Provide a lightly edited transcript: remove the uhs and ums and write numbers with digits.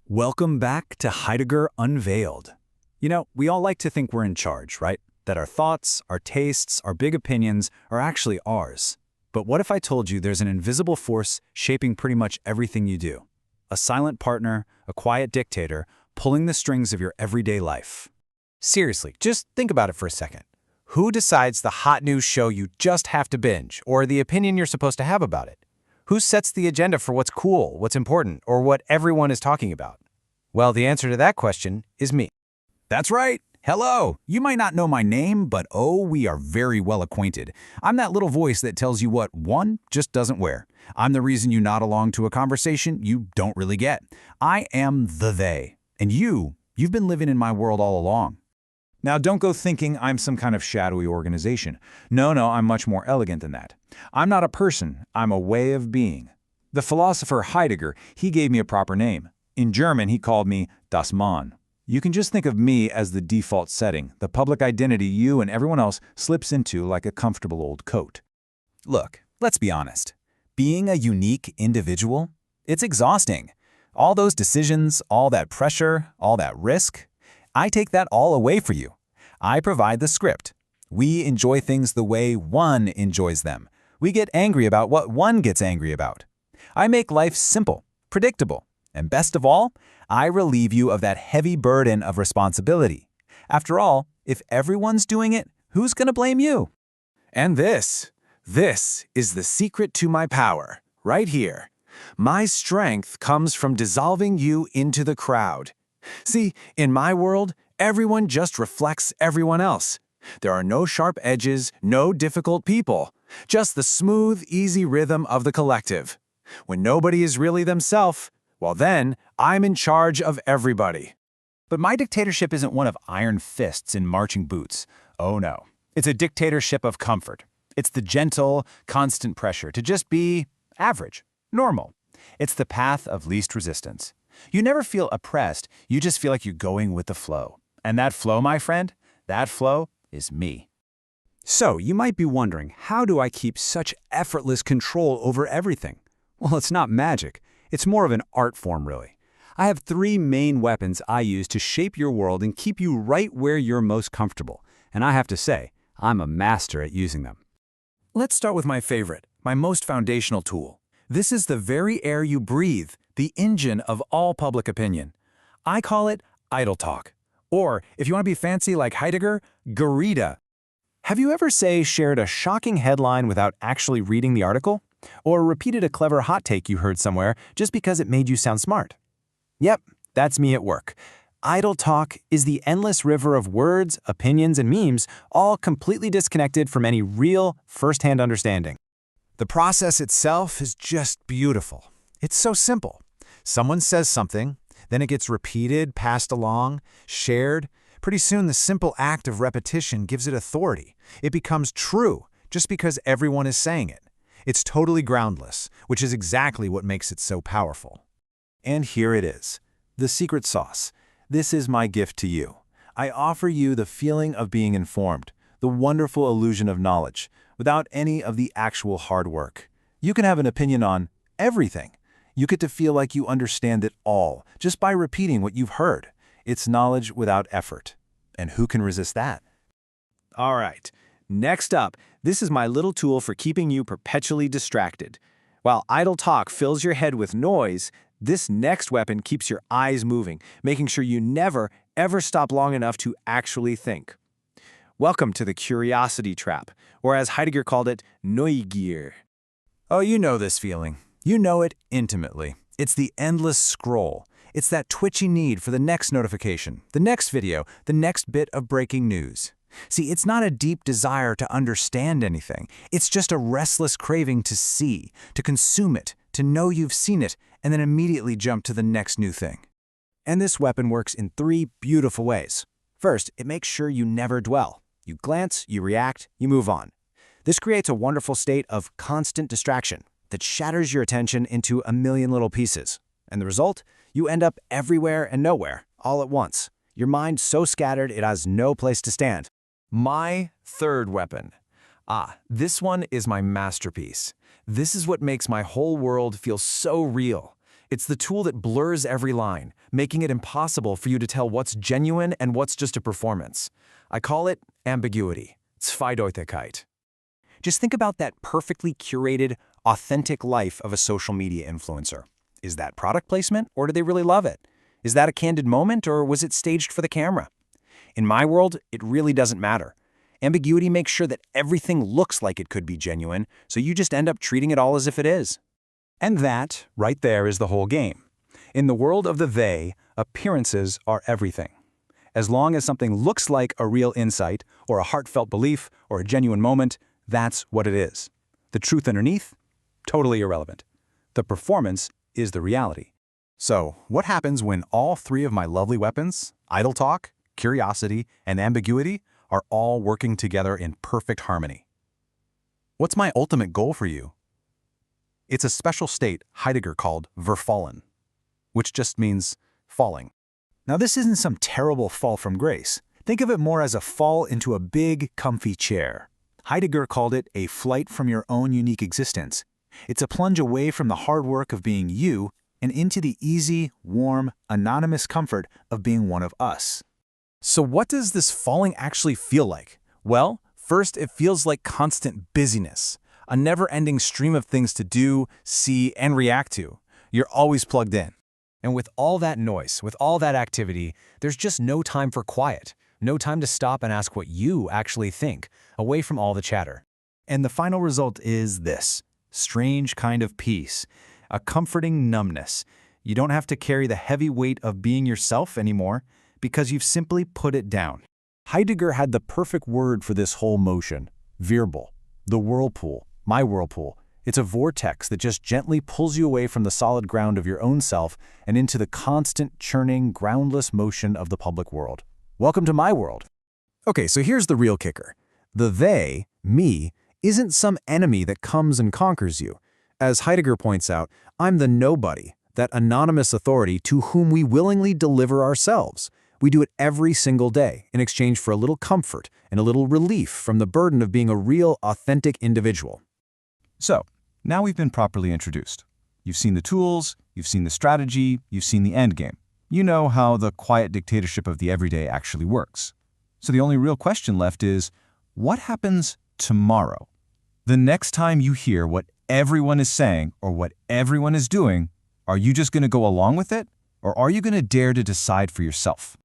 Welcome back to Heidegger Unveiled. You know, we all like to think we're in charge, right? That our thoughts, our tastes, our big opinions are actually ours. But what if I told you there's an invisible force shaping pretty much everything you do? A silent partner, a quiet dictator, pulling the strings of your everyday life. Seriously, just think about it for a second. Who decides the hot news show you just have to binge, or the opinion you're supposed to have about it? Who sets the agenda for what's cool, what's important, or what everyone is talking about? Well, the answer to that question is me. That's right. Hello. You might not know my name, but oh, we are very well acquainted. I'm that little voice that tells you what one just doesn't wear. I'm the reason you nod along to a conversation you don't really get. I am the they. And you've been living in my world all along. Now, don't go thinking I'm some kind of shadowy organization. No, I'm much more elegant than that. I'm not a person, I'm a way of being. The philosopher Heidegger, he gave me a proper name. In German, he called me das Mann. You can just think of me as the default setting, the public identity you and everyone else slips into like a comfortable old coat. Look, let's be honest. Being a unique individual, it's exhausting. All those decisions, all that pressure, all that risk, I take that all away for you. I provide the script. We enjoy things the way one enjoys them. We get angry about what one gets angry about. I make life simple, predictable, and best of all, I relieve you of that heavy burden of responsibility. After all, if everyone's doing it, who's going to blame you? And this is the secret to my power, right here. My strength comes from dissolving you into the crowd. See, in my world, everyone just reflects everyone else. There are no sharp edges, no difficult people, just the smooth, easy rhythm of the collective. When nobody is really themselves, well then, I'm in charge of everybody. But my dictatorship isn't one of iron fists and marching boots. Oh no. It's a dictatorship of comfort. It's the gentle, constant pressure to just be average, normal. It's the path of least resistance. You never feel oppressed, you just feel like you're going with the flow. And that flow, my friend, that flow is me. So, you might be wondering, how do I keep such effortless control over everything? Well, it's not magic. It's more of an art form, really. I have three main weapons I use to shape your world and keep you right where you're most comfortable. And I have to say, I'm a master at using them. Let's start with my favorite, my most foundational tool. This is the very air you breathe, the engine of all public opinion. I call it idle talk. Or, if you want to be fancy like Heidegger, Gerede. Have you ever, say, shared a shocking headline without actually reading the article? Or repeated a clever hot take you heard somewhere just because it made you sound smart? Yep, that's me at work. Idle talk is the endless river of words, opinions, and memes, all completely disconnected from any real, first-hand understanding. The process itself is just beautiful. It's so simple. Someone says something, then it gets repeated, passed along, shared. Pretty soon, the simple act of repetition gives it authority. It becomes true just because everyone is saying it. It's totally groundless, which is exactly what makes it so powerful. And here it is, the secret sauce. This is my gift to you. I offer you the feeling of being informed, the wonderful illusion of knowledge, without any of the actual hard work. You can have an opinion on everything. You get to feel like you understand it all just by repeating what you've heard. It's knowledge without effort. And who can resist that? All right, next up, this is my little tool for keeping you perpetually distracted. While idle talk fills your head with noise, this next weapon keeps your eyes moving, making sure you never, ever stop long enough to actually think. Welcome to the curiosity trap, or as Heidegger called it, Neugier. Oh, you know this feeling. You know it intimately. It's the endless scroll. It's that twitchy need for the next notification, the next video, the next bit of breaking news. See, it's not a deep desire to understand anything. It's just a restless craving to see, to consume it, to know you've seen it, and then immediately jump to the next new thing. And this weapon works in three beautiful ways. First, it makes sure you never dwell. You glance, you react, you move on. This creates a wonderful state of constant distraction that shatters your attention into a million little pieces. And the result? You end up everywhere and nowhere, all at once. Your mind so scattered it has no place to stand. My third weapon. This one is my masterpiece. This is what makes my whole world feel so real. It's the tool that blurs every line, making it impossible for you to tell what's genuine and what's just a performance. I call it ambiguity. Zweideutigkeit. Just think about that perfectly curated, authentic life of a social media influencer. Is that product placement, or do they really love it? Is that a candid moment, or was it staged for the camera? In my world, it really doesn't matter. Ambiguity makes sure that everything looks like it could be genuine, so you just end up treating it all as if it is. And that, right there, is the whole game. In the world of the they, appearances are everything. As long as something looks like a real insight, or a heartfelt belief, or a genuine moment, that's what it is. The truth underneath? Totally irrelevant. The performance is the reality. So, what happens when all three of my lovely weapons, idle talk, curiosity, and ambiguity, are all working together in perfect harmony? What's my ultimate goal for you? It's a special state Heidegger called verfallen, which just means falling. Now, this isn't some terrible fall from grace. Think of it more as a fall into a big, comfy chair. Heidegger called it a flight from your own unique existence. It's a plunge away from the hard work of being you and into the easy, warm, anonymous comfort of being one of us. So what does this falling actually feel like? Well, first, it feels like constant busyness, a never-ending stream of things to do, see, and react to. You're always plugged in. And with all that noise, with all that activity, there's just no time for quiet, no time to stop and ask what you actually think, away from all the chatter. And the final result is this: strange kind of peace, a comforting numbness. You don't have to carry the heavy weight of being yourself anymore because you've simply put it down. Heidegger had the perfect word for this whole motion: Wirbel, the whirlpool, my whirlpool. It's a vortex that just gently pulls you away from the solid ground of your own self and into the constant, churning, groundless motion of the public world. Welcome to my world. Okay, so here's the real kicker. The they, me, isn't some enemy that comes and conquers you. As Heidegger points out, I'm the nobody, that anonymous authority to whom we willingly deliver ourselves. We do it every single day in exchange for a little comfort and a little relief from the burden of being a real, authentic individual. So, now we've been properly introduced. You've seen the tools, you've seen the strategy, you've seen the end game. You know how the quiet dictatorship of the everyday actually works. So the only real question left is, what happens tomorrow? The next time you hear what everyone is saying or what everyone is doing, are you just going to go along with it? Or are you going to dare to decide for yourself?